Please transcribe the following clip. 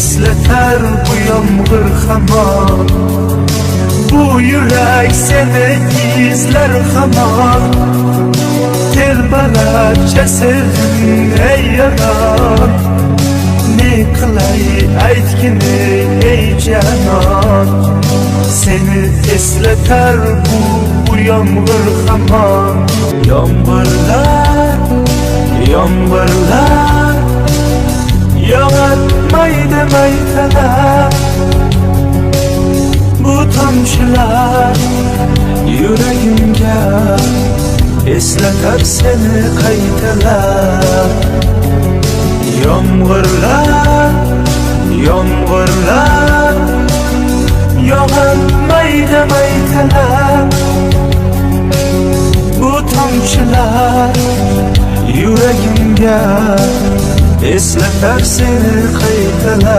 esleter bu yağmur hamon. Bu yürek seni izler hamon. Telbalarca sevdim ey yaran. Ne kılay aytgini ey canan. Seni esleter bu yağmur hamon. Yağmurlar, yağmurlar yağatmaydı maytalar. Bu tomchilar yüreğimge esleter seni qaytalar. Yağmurlar, yağmurlar yağatmaydı maytalar. Bu tomchilar yüreğimge esleter seni qaytalar.